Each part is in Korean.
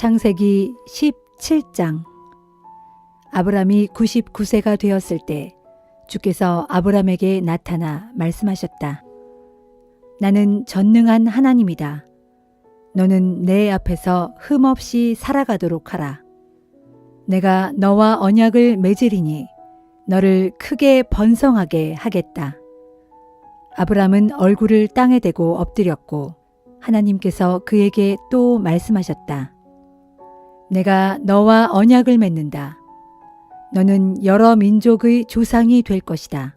창세기 17장. 아브람이 99세가 되었을 때 주께서 아브람에게 나타나 말씀하셨다. 나는 전능한 하나님이다. 너는 내 앞에서 흠없이 살아가도록 하라. 내가 너와 언약을 맺으리니 너를 크게 번성하게 하겠다. 아브람은 얼굴을 땅에 대고 엎드렸고 하나님께서 그에게 또 말씀하셨다. 내가 너와 언약을 맺는다. 너는 여러 민족의 조상이 될 것이다.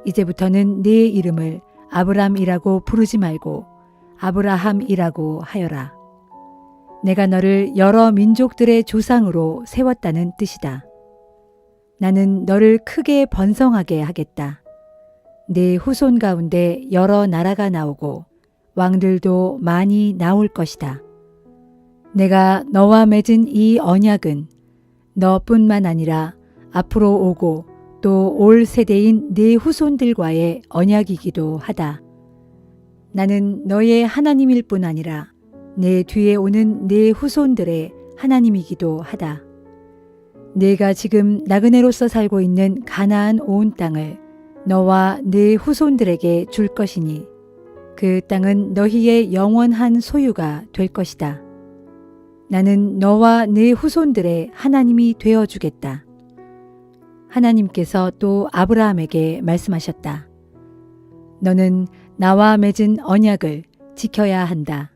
이제부터는 네 이름을 아브람이라고 부르지 말고 아브라함이라고 하여라. 내가 너를 여러 민족들의 조상으로 세웠다는 뜻이다. 나는 너를 크게 번성하게 하겠다. 네 후손 가운데 여러 나라가 나오고 왕들도 많이 나올 것이다. 내가 너와 맺은 이 언약은 너뿐만 아니라 앞으로 오고 또 올 세대인 네 후손들과의 언약이기도 하다. 나는 너의 하나님일 뿐 아니라 내 뒤에 오는 네 후손들의 하나님이기도 하다. 내가 지금 나그네로서 살고 있는 가나안 온 땅을 너와 네 후손들에게 줄 것이니 그 땅은 너희의 영원한 소유가 될 것이다. 나는 너와 네 후손들의 하나님이 되어주겠다. 하나님께서 또 아브라함에게 말씀하셨다. 너는 나와 맺은 언약을 지켜야 한다.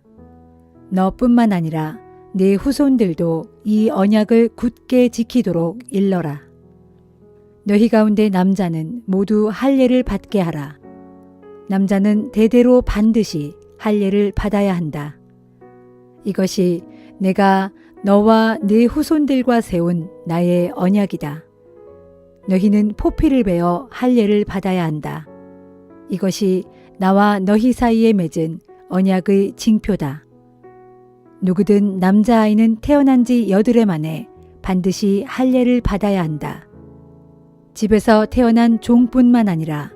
너뿐만 아니라 네 후손들도 이 언약을 굳게 지키도록 일러라. 너희 가운데 남자는 모두 할례를 받게 하라. 남자는 대대로 반드시 할례를 받아야 한다. 이것이 내가 너와 네 후손들과 세운 나의 언약이다. 너희는 포피를 베어 할례를 받아야 한다. 이것이 나와 너희 사이에 맺은 언약의 징표다. 누구든 남자아이는 태어난 지 8해 만에 반드시 할례를 받아야 한다. 집에서 태어난 종뿐만 아니라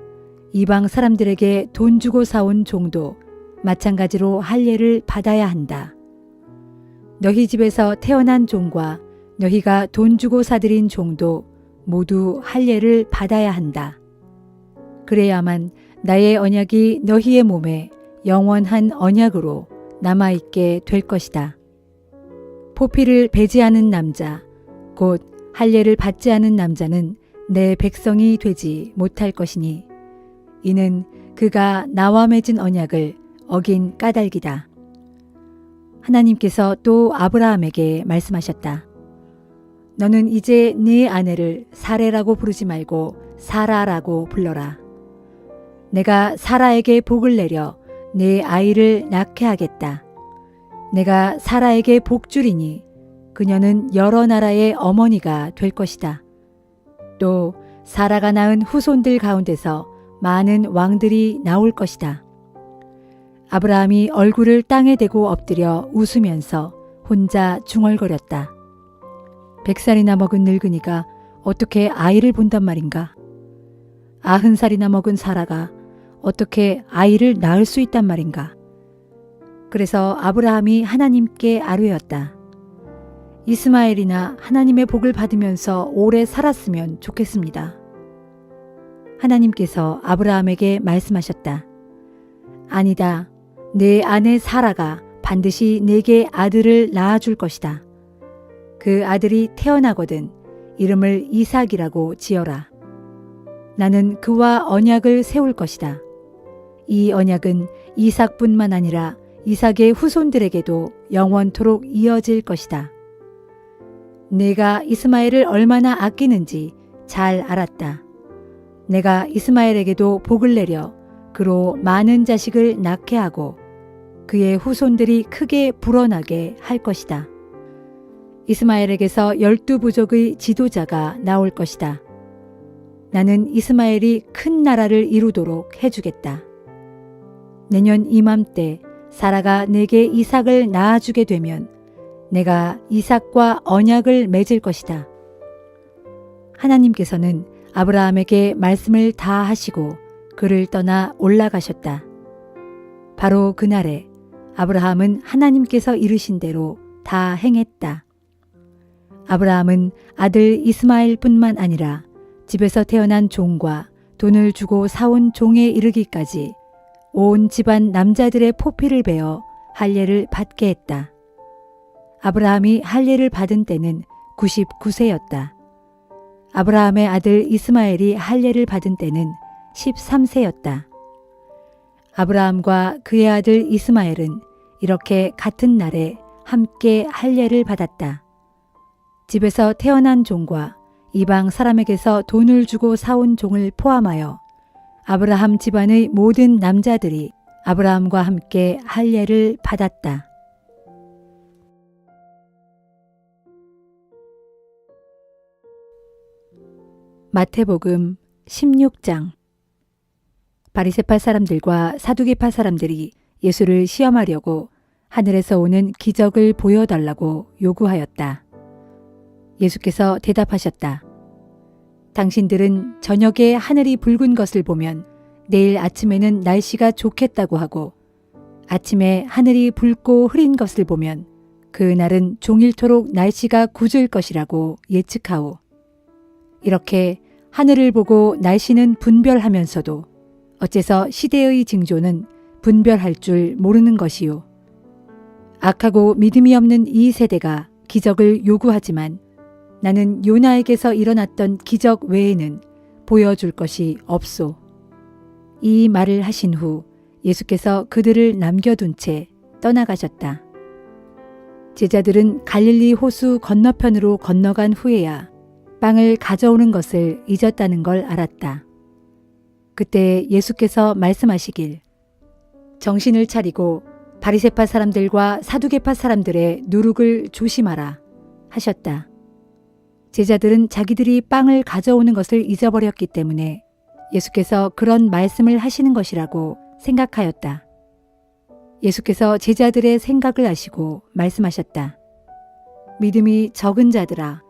이방 사람들에게 돈 주고 사온 종도 마찬가지로 할례를 받아야 한다. 너희 집에서 태어난 종과 너희가 돈 주고 사들인 종도 모두 할례를 받아야 한다. 그래야만 나의 언약이 너희의 몸에 영원한 언약으로 남아있게 될 것이다. 포피를 베지 않은 남자, 곧 할례를 받지 않은 남자는 내 백성이 되지 못할 것이니 이는 그가 나와 맺은 언약을 어긴 까닭이다. 하나님께서 또 아브라함에게 말씀하셨다. 너는 이제 네 아내를 사레라고 부르지 말고 사라라고 불러라. 내가 사라에게 복을 내려 네 아이를 낳게 하겠다. 내가 사라에게 복 주리니 그녀는 여러 나라의 어머니가 될 것이다. 또 사라가 낳은 후손들 가운데서 많은 왕들이 나올 것이다. 아브라함이 얼굴을 땅에 대고 엎드려 웃으면서 혼자 중얼거렸다. 100살이나 먹은 늙은이가 어떻게 아이를 본단 말인가? 90살이나 먹은 사라가 어떻게 아이를 낳을 수 있단 말인가? 그래서 아브라함이 하나님께 아뢰었다. 이스마엘이나 하나님의 복을 받으면서 오래 살았으면 좋겠습니다. 하나님께서 아브라함에게 말씀하셨다. 아니다. 내 아내 사라가 반드시 내게 아들을 낳아줄 것이다. 그 아들이 태어나거든 이름을 이삭이라고 지어라. 나는 그와 언약을 세울 것이다. 이 언약은 이삭뿐만 아니라 이삭의 후손들에게도 영원토록 이어질 것이다. 내가 이스마엘을 얼마나 아끼는지 잘 알았다. 내가 이스마엘에게도 복을 내려 그로 많은 자식을 낳게 하고 그의 후손들이 크게 불어나게 할 것이다. 이스마엘에게서 12부족의 지도자가 나올 것이다. 나는 이스마엘이 큰 나라를 이루도록 해주겠다. 내년 이맘때 사라가 내게 이삭을 낳아주게 되면 내가 이삭과 언약을 맺을 것이다. 하나님께서는 아브라함에게 말씀을 다 하시고 그를 떠나 올라가셨다. 바로 그날에 아브라함은 하나님께서 이르신 대로 다 행했다. 아브라함은 아들 이스마엘뿐만 아니라 집에서 태어난 종과 돈을 주고 사온 종에 이르기까지 온 집안 남자들의 포피를 베어 할례를 받게 했다. 아브라함이 할례를 받은 때는 99세였다. 아브라함의 아들 이스마엘이 할례를 받은 때는 13세였다. 아브라함과 그의 아들 이스마엘은 이렇게 같은 날에 함께 할례를 받았다. 집에서 태어난 종과 이방 사람에게서 돈을 주고 사온 종을 포함하여 아브라함 집안의 모든 남자들이 아브라함과 함께 할례를 받았다. 마태복음 16장. 바리새파 사람들과 사두개파 사람들이 예수를 시험하려고 하늘에서 오는 기적을 보여달라고 요구하였다. 예수께서 대답하셨다. 당신들은 저녁에 하늘이 붉은 것을 보면 내일 아침에는 날씨가 좋겠다고 하고 아침에 하늘이 붉고 흐린 것을 보면 그날은 종일토록 날씨가 굳을 것이라고 예측하오. 이렇게 하늘을 보고 날씨는 분별하면서도 어째서 시대의 징조는 분별할 줄 모르는 것이요. 악하고 믿음이 없는 이 세대가 기적을 요구하지만 나는 요나에게서 일어났던 기적 외에는 보여줄 것이 없소. 이 말을 하신 후 예수께서 그들을 남겨둔 채 떠나가셨다. 제자들은 갈릴리 호수 건너편으로 건너간 후에야 빵을 가져오는 것을 잊었다는 걸 알았다. 그때 예수께서 말씀하시길 정신을 차리고 바리새파 사람들과 사두개파 사람들의 누룩을 조심하라 하셨다. 제자들은 자기들이 빵을 가져오는 것을 잊어버렸기 때문에 예수께서 그런 말씀을 하시는 것이라고 생각하였다. 예수께서 제자들의 생각을 아시고 말씀하셨다. 믿음이 적은 자들아,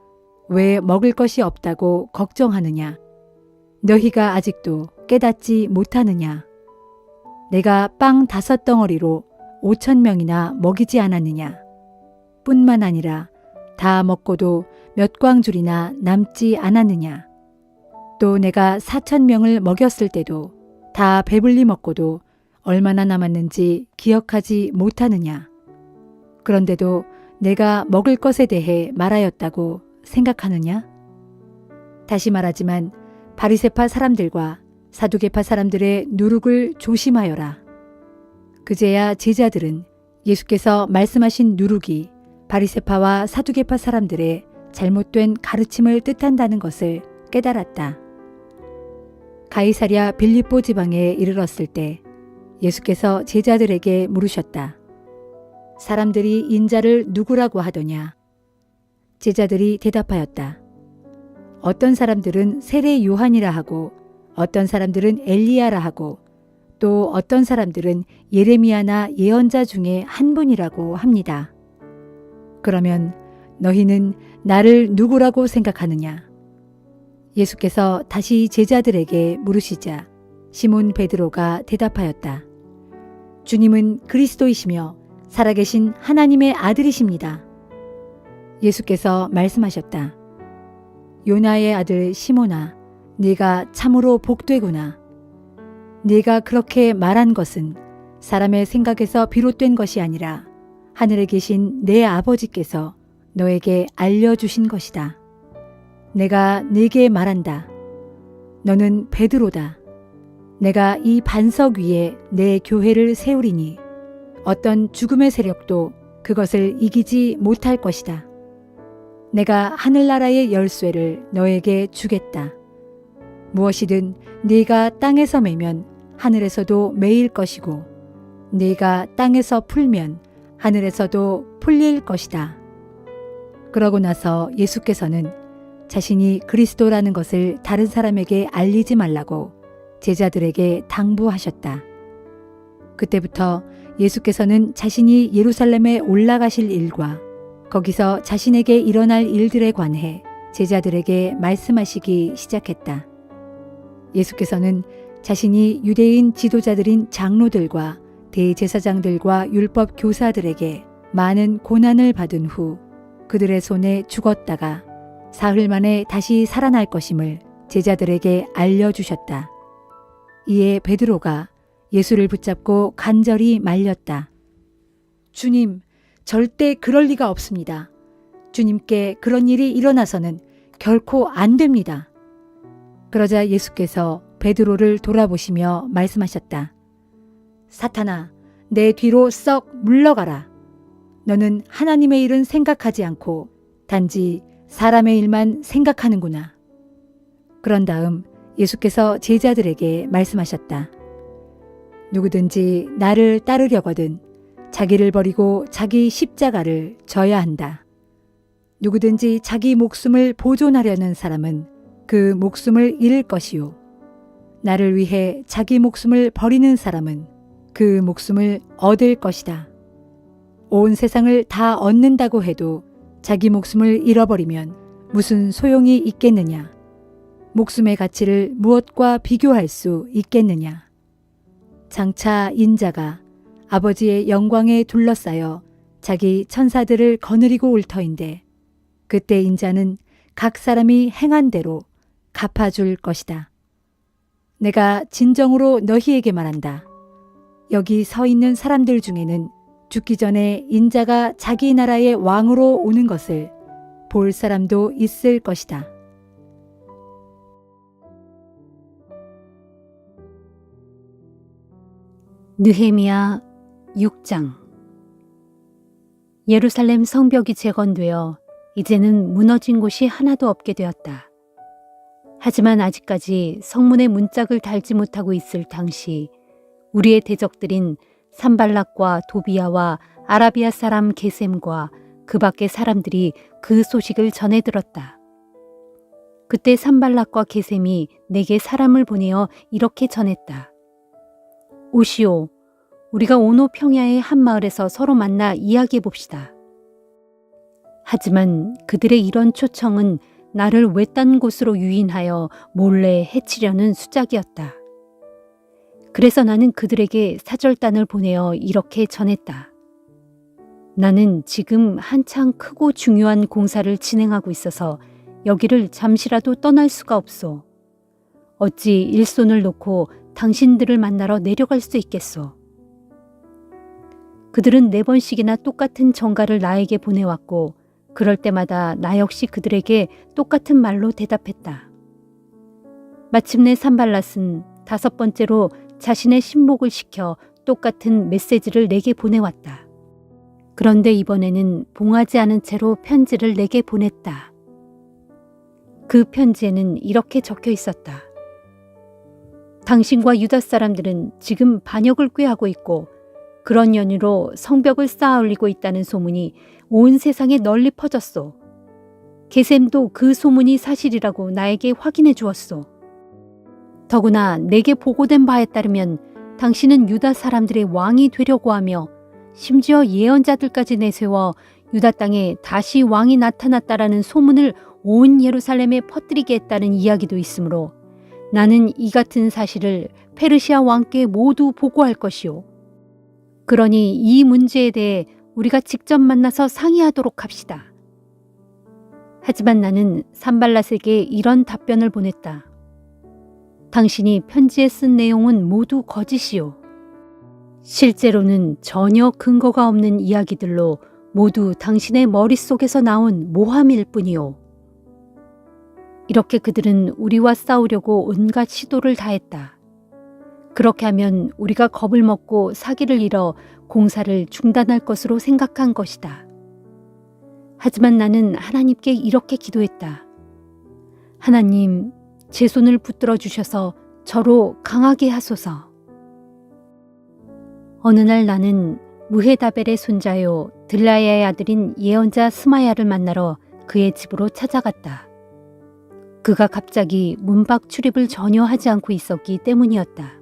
왜 먹을 것이 없다고 걱정하느냐? 너희가 아직도 깨닫지 못하느냐? 내가 빵 5덩어리로 5,000명이나 먹이지 않았느냐? 뿐만 아니라 다 먹고도 몇 광줄이나 남지 않았느냐? 또 내가 4,000명을 먹였을 때도 다 배불리 먹고도 얼마나 남았는지 기억하지 못하느냐? 그런데도 내가 먹을 것에 대해 말하였다고 생각하느냐? 다시 말하지만 바리새파 사람들과 사두개파 사람들의 누룩을 조심하여라. 그제야 제자들은 예수께서 말씀하신 누룩이 바리새파와 사두개파 사람들의 잘못된 가르침을 뜻한다는 것을 깨달았다. 가이사랴 빌립보 지방에 이르렀을 때 예수께서 제자들에게 물으셨다. 사람들이 인자를 누구라고 하더냐? 제자들이 대답하였다. 어떤 사람들은 세례 요한이라 하고 어떤 사람들은 엘리야라 하고 또 어떤 사람들은 예레미야나 예언자 중에 한 분이라고 합니다. 그러면 너희는 나를 누구라고 생각하느냐? 예수께서 다시 제자들에게 물으시자 시몬 베드로가 대답하였다. 주님은 그리스도이시며 살아계신 하나님의 아들이십니다. 예수께서 말씀하셨다. 요나의 아들 시몬아, 네가 참으로 복되구나. 네가 그렇게 말한 것은 사람의 생각에서 비롯된 것이 아니라 하늘에 계신 내 아버지께서 너에게 알려주신 것이다. 내가 네게 말한다. 너는 베드로다. 내가 이 반석 위에 내 교회를 세우리니 어떤 죽음의 세력도 그것을 이기지 못할 것이다. 내가 하늘나라의 열쇠를 너에게 주겠다. 무엇이든 네가 땅에서 매면 하늘에서도 매일 것이고 네가 땅에서 풀면 하늘에서도 풀릴 것이다. 그러고 나서 예수께서는 자신이 그리스도라는 것을 다른 사람에게 알리지 말라고 제자들에게 당부하셨다. 그때부터 예수께서는 자신이 예루살렘에 올라가실 일과 거기서 자신에게 일어날 일들에 관해 제자들에게 말씀하시기 시작했다. 예수께서는 자신이 유대인 지도자들인 장로들과 대제사장들과 율법 교사들에게 많은 고난을 받은 후 그들의 손에 죽었다가 사흘 만에 다시 살아날 것임을 제자들에게 알려주셨다. 이에 베드로가 예수를 붙잡고 간절히 말렸다. 주님, 절대 그럴 리가 없습니다. 주님께 그런 일이 일어나서는 결코 안 됩니다. 그러자 예수께서 베드로를 돌아보시며 말씀하셨다. 사탄아, 내 뒤로 썩 물러가라. 너는 하나님의 일은 생각하지 않고 단지 사람의 일만 생각하는구나. 그런 다음 예수께서 제자들에게 말씀하셨다. 누구든지 나를 따르려거든 자기를 버리고 자기 십자가를 져야 한다. 누구든지 자기 목숨을 보존하려는 사람은 그 목숨을 잃을 것이요. 나를 위해 자기 목숨을 버리는 사람은 그 목숨을 얻을 것이다. 온 세상을 다 얻는다고 해도 자기 목숨을 잃어버리면 무슨 소용이 있겠느냐? 목숨의 가치를 무엇과 비교할 수 있겠느냐? 장차 인자가 아버지의 영광에 둘러싸여 자기 천사들을 거느리고 올 터인데 그때 인자는 각 사람이 행한 대로 갚아줄 것이다. 내가 진정으로 너희에게 말한다. 여기 서 있는 사람들 중에는 죽기 전에 인자가 자기 나라의 왕으로 오는 것을 볼 사람도 있을 것이다. 느헤미야 6장. 예루살렘 성벽이 재건되어 이제는 무너진 곳이 하나도 없게 되었다. 하지만 아직까지 성문의 문짝을 달지 못하고 있을 당시 우리의 대적들인 산발락과 도비야와 아라비아 사람 게셈과 그 밖의 사람들이 그 소식을 전해 들었다. 그때 산발락과 게셈이 내게 사람을 보내어 이렇게 전했다. 오시오, 우리가 오노 평야의 한 마을에서 서로 만나 이야기해 봅시다. 하지만 그들의 이런 초청은 나를 외딴 곳으로 유인하여 몰래 해치려는 수작이었다. 그래서 나는 그들에게 사절단을 보내어 이렇게 전했다. 나는 지금 한창 크고 중요한 공사를 진행하고 있어서 여기를 잠시라도 떠날 수가 없소. 어찌 일손을 놓고 당신들을 만나러 내려갈 수 있겠소. 그들은 4번씩이나 똑같은 전가를 나에게 보내왔고 그럴 때마다 나 역시 그들에게 똑같은 말로 대답했다. 마침내 산발랏은 5번째로 자신의 신복을 시켜 똑같은 메시지를 내게 보내왔다. 그런데 이번에는 봉하지 않은 채로 편지를 내게 보냈다. 그 편지에는 이렇게 적혀 있었다. 당신과 유다 사람들은 지금 반역을 꾀하고 있고 그런 연유로 성벽을 쌓아 올리고 있다는 소문이 온 세상에 널리 퍼졌소. 게셈도 그 소문이 사실이라고 나에게 확인해 주었소. 더구나 내게 보고된 바에 따르면 당신은 유다 사람들의 왕이 되려고 하며 심지어 예언자들까지 내세워 유다 땅에 다시 왕이 나타났다라는 소문을 온 예루살렘에 퍼뜨리게 했다는 이야기도 있으므로 나는 이 같은 사실을 페르시아 왕께 모두 보고할 것이오. 그러니 이 문제에 대해 우리가 직접 만나서 상의하도록 합시다. 하지만 나는 산발랏에게 이런 답변을 보냈다. 당신이 편지에 쓴 내용은 모두 거짓이오. 실제로는 전혀 근거가 없는 이야기들로 모두 당신의 머릿속에서 나온 모함일 뿐이오. 이렇게 그들은 우리와 싸우려고 온갖 시도를 다했다. 그렇게 하면 우리가 겁을 먹고 사기를 잃어 공사를 중단할 것으로 생각한 것이다. 하지만 나는 하나님께 이렇게 기도했다. 하나님, 제 손을 붙들어 주셔서 저로 강하게 하소서. 어느 날 나는 무헤다벨의 손자요 들라야의 아들인 예언자 스마야를 만나러 그의 집으로 찾아갔다. 그가 갑자기 문밖 출입을 전혀 하지 않고 있었기 때문이었다.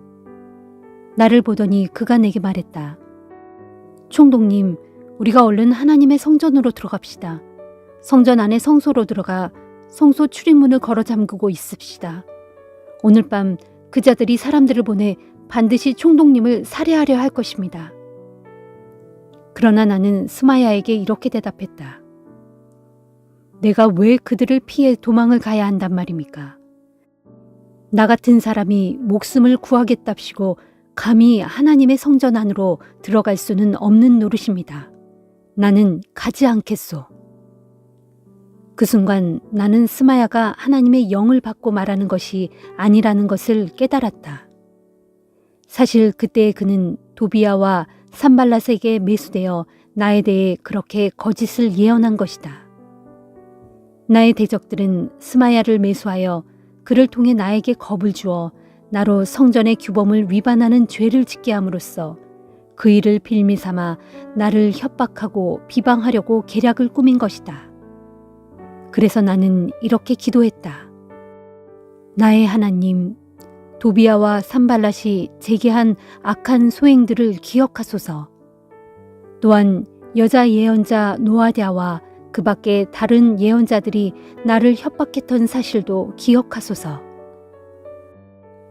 나를 보더니 그가 내게 말했다. 총독님, 우리가 얼른 하나님의 성전으로 들어갑시다. 성전 안에 성소로 들어가 성소 출입문을 걸어 잠그고 있읍시다. 오늘 밤 그 자들이 사람들을 보내 반드시 총독님을 살해하려 할 것입니다. 그러나 나는 스마야에게 이렇게 대답했다. 내가 왜 그들을 피해 도망을 가야 한단 말입니까? 나 같은 사람이 목숨을 구하겠답시고 감히 하나님의 성전 안으로 들어갈 수는 없는 노릇입니다. 나는 가지 않겠소. 그 순간 나는 스마야가 하나님의 영을 받고 말하는 것이 아니라는 것을 깨달았다. 사실 그때 그는 도비아와 산발랏에게 매수되어 나에 대해 그렇게 거짓을 예언한 것이다. 나의 대적들은 스마야를 매수하여 그를 통해 나에게 겁을 주어 나로 성전의 규범을 위반하는 죄를 짓게 함으로써 그 일을 빌미 삼아 나를 협박하고 비방하려고 계략을 꾸민 것이다. 그래서 나는 이렇게 기도했다. 나의 하나님, 도비아와 산발랏이 제게 한 악한 소행들을 기억하소서. 또한 여자 예언자 노아랴와 그 밖에 다른 예언자들이 나를 협박했던 사실도 기억하소서.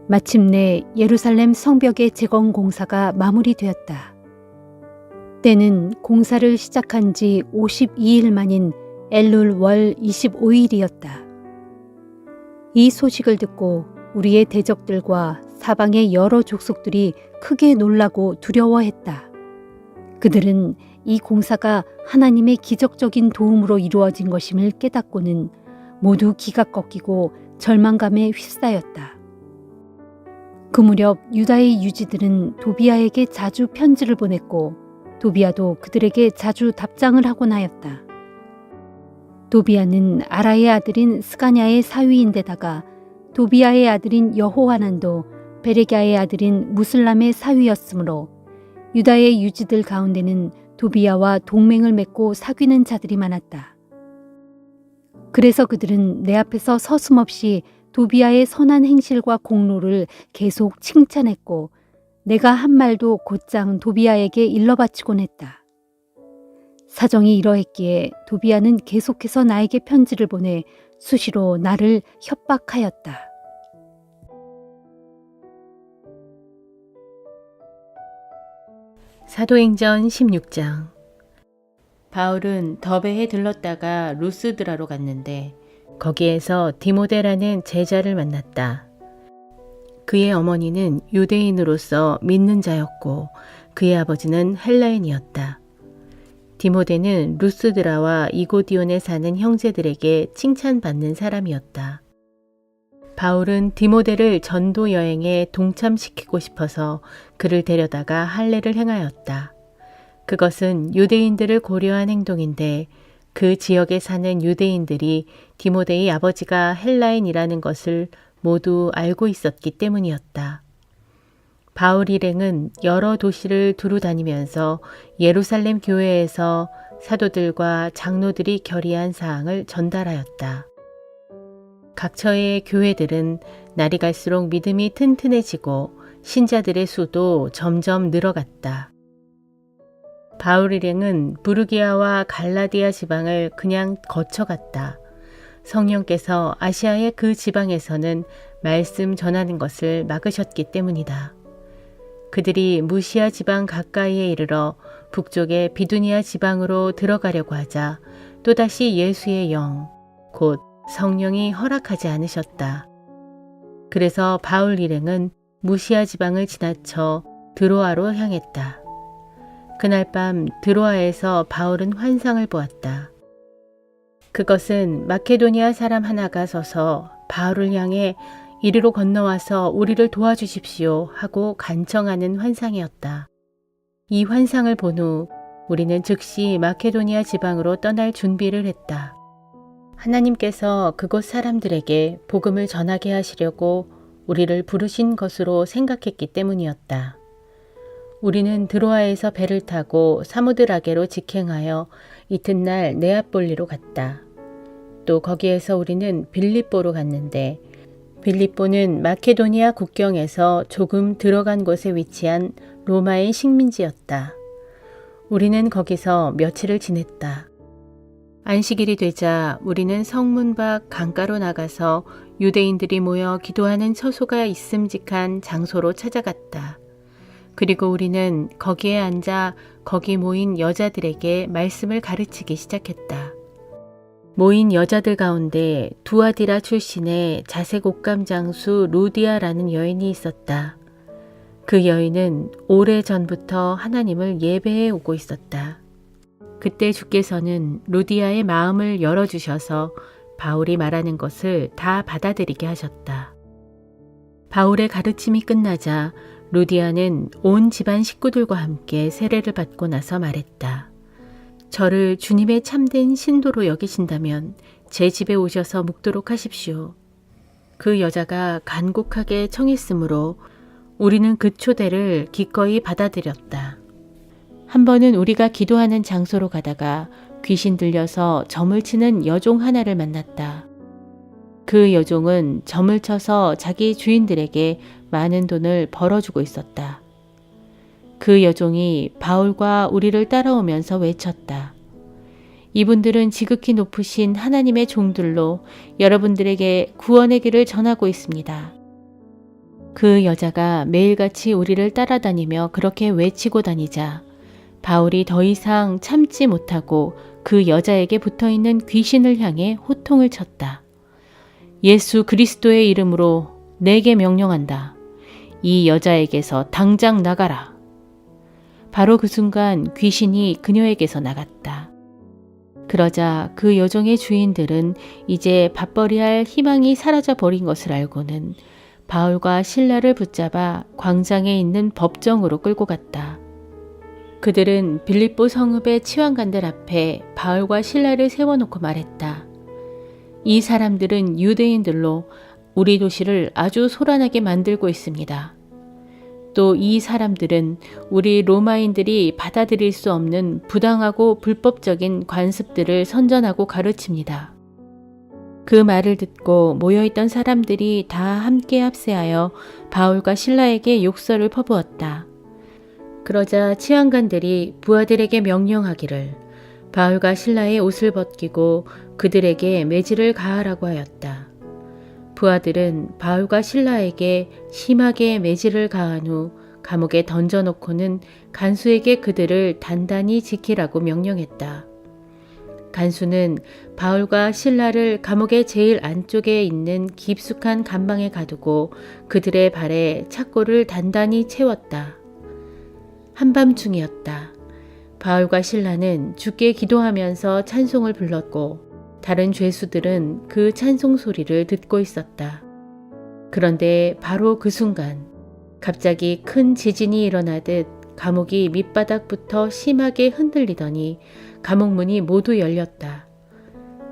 마침내 예루살렘 성벽의 재건 공사가 마무리되었다. 때는 공사를 시작한 지 52일 만인 엘룰 월 25일이었다. 이 소식을 듣고 우리의 대적들과 사방의 여러 족속들이 크게 놀라고 두려워했다. 그들은 이 공사가 하나님의 기적적인 도움으로 이루어진 것임을 깨닫고는 모두 기가 꺾이고 절망감에 휩싸였다. 그 무렵 유다의 유지들은 도비아에게 자주 편지를 보냈고 도비아도 그들에게 자주 답장을 하곤 하였다. 도비아는 아라의 아들인 스가냐의 사위인데다가 도비아의 아들인 여호하난도 베레갸의 아들인 무슬람의 사위였으므로 유다의 유지들 가운데는 도비아와 동맹을 맺고 사귀는 자들이 많았다. 그래서 그들은 내 앞에서 서슴없이 도비아의 선한 행실과 공로를 계속 칭찬했고 내가 한 말도 곧장 도비아에게 일러바치곤 했다. 사정이 이러했기에 도비아는 계속해서 나에게 편지를 보내 수시로 나를 협박하였다. 사도행전 16장. 바울은 더베에 들렀다가 루스드라로 갔는데 거기에서 디모데라는 제자를 만났다. 그의 어머니는 유대인으로서 믿는 자였고 그의 아버지는 헬라인이었다. 디모데는 루스드라와 이고디온에 사는 형제들에게 칭찬받는 사람이었다. 바울은 디모데를 전도 여행에 동참시키고 싶어서 그를 데려다가 할례를 행하였다. 그것은 유대인들을 고려한 행동인데 그 지역에 사는 유대인들이 디모데의 아버지가 헬라인이라는 것을 모두 알고 있었기 때문이었다. 바울 일행은 여러 도시를 두루 다니면서 예루살렘 교회에서 사도들과 장로들이 결의한 사항을 전달하였다. 각처의 교회들은 날이 갈수록 믿음이 튼튼해지고 신자들의 수도 점점 늘어갔다. 바울 일행은 부르기아와 갈라디아 지방을 그냥 거쳐갔다. 성령께서 아시아의 그 지방에서는 말씀 전하는 것을 막으셨기 때문이다. 그들이 무시아 지방 가까이에 이르러 북쪽의 비두니아 지방으로 들어가려고 하자 또다시 예수의 영, 곧 성령이 허락하지 않으셨다. 그래서 바울 일행은 무시아 지방을 지나쳐 드로아로 향했다. 그날 밤 드로아에서 바울은 환상을 보았다. 그것은 마케도니아 사람 하나가 서서 바울을 향해 이리로 건너와서 우리를 도와주십시오 하고 간청하는 환상이었다. 이 환상을 본 후 우리는 즉시 마케도니아 지방으로 떠날 준비를 했다. 하나님께서 그곳 사람들에게 복음을 전하게 하시려고 우리를 부르신 것으로 생각했기 때문이었다. 우리는 드로아에서 배를 타고 사무드라게로 직행하여 이튿날 네아폴리로 갔다. 또 거기에서 우리는 빌립보로 갔는데 빌립보는 마케도니아 국경에서 조금 들어간 곳에 위치한 로마의 식민지였다. 우리는 거기서 며칠을 지냈다. 안식일이 되자 우리는 성문 밖 강가로 나가서 유대인들이 모여 기도하는 처소가 있음직한 장소로 찾아갔다. 그리고 우리는 거기에 앉아 거기 모인 여자들에게 말씀을 가르치기 시작했다. 모인 여자들 가운데 두아디라 출신의 자색 옷감 장수 루디아라는 여인이 있었다. 그 여인은 오래전부터 하나님을 예배해 오고 있었다. 그때 주께서는 루디아의 마음을 열어주셔서 바울이 말하는 것을 다 받아들이게 하셨다. 바울의 가르침이 끝나자 루디아는 온 집안 식구들과 함께 세례를 받고 나서 말했다. 저를 주님의 참된 신도로 여기신다면 제 집에 오셔서 묵도록 하십시오. 그 여자가 간곡하게 청했으므로 우리는 그 초대를 기꺼이 받아들였다. 한 번은 우리가 기도하는 장소로 가다가 귀신 들려서 점을 치는 여종 하나를 만났다. 그 여종은 점을 쳐서 자기 주인들에게 많은 돈을 벌어주고 있었다. 그 여종이 바울과 우리를 따라오면서 외쳤다. 이분들은 지극히 높으신 하나님의 종들로 여러분들에게 구원의 길을 전하고 있습니다. 그 여자가 매일같이 우리를 따라다니며 그렇게 외치고 다니자 바울이 더 이상 참지 못하고 그 여자에게 붙어있는 귀신을 향해 호통을 쳤다. 예수 그리스도의 이름으로 내게 명령한다. 이 여자에게서 당장 나가라. 바로 그 순간 귀신이 그녀에게서 나갔다. 그러자 그 여종의 주인들은 이제 밥벌이할 희망이 사라져 버린 것을 알고는 바울과 실라를 붙잡아 광장에 있는 법정으로 끌고 갔다. 그들은 빌립보 성읍의 치환관들 앞에 바울과 실라를 세워놓고 말했다. 이 사람들은 유대인들로 우리 도시를 아주 소란하게 만들고 있습니다. 또 이 사람들은 우리 로마인들이 받아들일 수 없는 부당하고 불법적인 관습들을 선전하고 가르칩니다. 그 말을 듣고 모여있던 사람들이 다 함께 합세하여 바울과 실라에게 욕설을 퍼부었다. 그러자 치안관들이 부하들에게 명령하기를 바울과 실라의 옷을 벗기고 그들에게 매질을 가하라고 하였다. 부하들은 바울과 실라에게 심하게 매질을 가한 후 감옥에 던져놓고는 간수에게 그들을 단단히 지키라고 명령했다. 간수는 바울과 실라를 감옥의 제일 안쪽에 있는 깊숙한 감방에 가두고 그들의 발에 착고를 단단히 채웠다. 한밤중이었다. 바울과 실라는 주께 기도하면서 찬송을 불렀고 다른 죄수들은 그 찬송 소리를 듣고 있었다. 그런데 바로 그 순간 갑자기 큰 지진이 일어나듯 감옥이 밑바닥부터 심하게 흔들리더니 감옥 문이 모두 열렸다.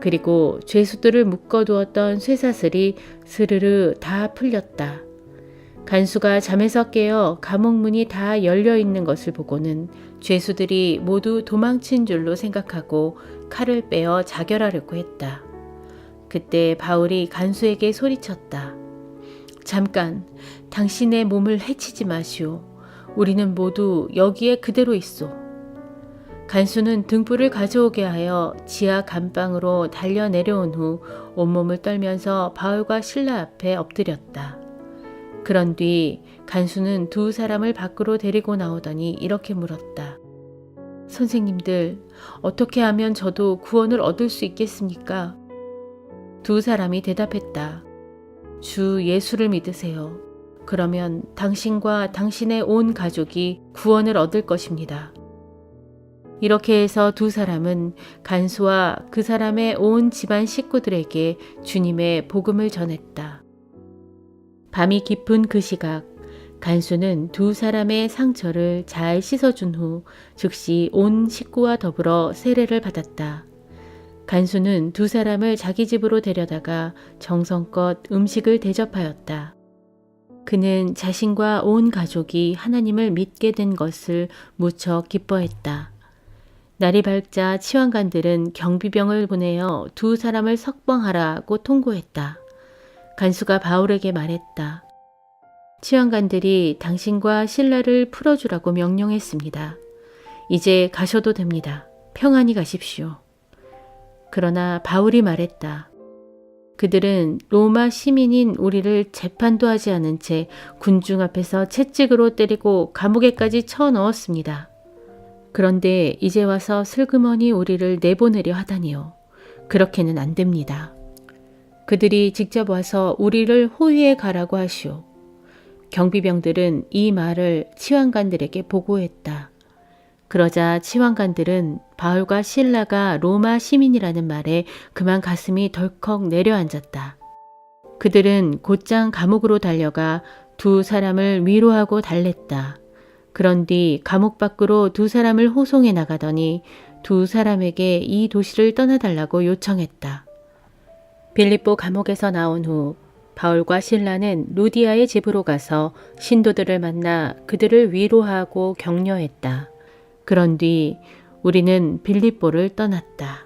그리고 죄수들을 묶어두었던 쇠사슬이 스르르 다 풀렸다. 간수가 잠에서 깨어 감옥 문이 다 열려 있는 것을 보고는 죄수들이 모두 도망친 줄로 생각하고 칼을 빼어 자결하려고 했다. 그때 바울이 간수에게 소리쳤다. 잠깐, 당신의 몸을 해치지 마시오. 우리는 모두 여기에 그대로 있소. 간수는 등불을 가져오게 하여 지하 감방으로 달려 내려온 후 온몸을 떨면서 바울과 실라 앞에 엎드렸다. 그런 뒤 간수는 두 사람을 밖으로 데리고 나오더니 이렇게 물었다. 선생님들, 어떻게 하면 저도 구원을 얻을 수 있겠습니까? 두 사람이 대답했다. 주 예수를 믿으세요. 그러면 당신과 당신의 온 가족이 구원을 얻을 것입니다. 이렇게 해서 두 사람은 간수와 그 사람의 온 집안 식구들에게 주님의 복음을 전했다. 밤이 깊은 그 시각, 간수는 두 사람의 상처를 잘 씻어준 후 즉시 온 식구와 더불어 세례를 받았다. 간수는 두 사람을 자기 집으로 데려다가 정성껏 음식을 대접하였다. 그는 자신과 온 가족이 하나님을 믿게 된 것을 무척 기뻐했다. 날이 밝자 치환관들은 경비병을 보내어 두 사람을 석방하라고 통고했다. 간수가 바울에게 말했다. 치환관들이 당신과 실라를 풀어주라고 명령했습니다. 이제 가셔도 됩니다. 평안히 가십시오. 그러나 바울이 말했다. 그들은 로마 시민인 우리를 재판도 하지 않은 채 군중 앞에서 채찍으로 때리고 감옥에까지 쳐넣었습니다. 그런데 이제 와서 슬그머니 우리를 내보내려 하다니요. 그렇게는 안 됩니다. 그들이 직접 와서 우리를 호위에 가라고 하시오. 경비병들은 이 말을 치환관들에게 보고했다. 그러자 치환관들은 바울과 실라가 로마 시민이라는 말에 그만 가슴이 덜컥 내려앉았다. 그들은 곧장 감옥으로 달려가 두 사람을 위로하고 달랬다. 그런 뒤 감옥 밖으로 두 사람을 호송해 나가더니 두 사람에게 이 도시를 떠나달라고 요청했다. 빌립보 감옥에서 나온 후 바울과 실라는 루디아의 집으로 가서 신도들을 만나 그들을 위로하고 격려했다. 그런 뒤 우리는 빌립보를 떠났다.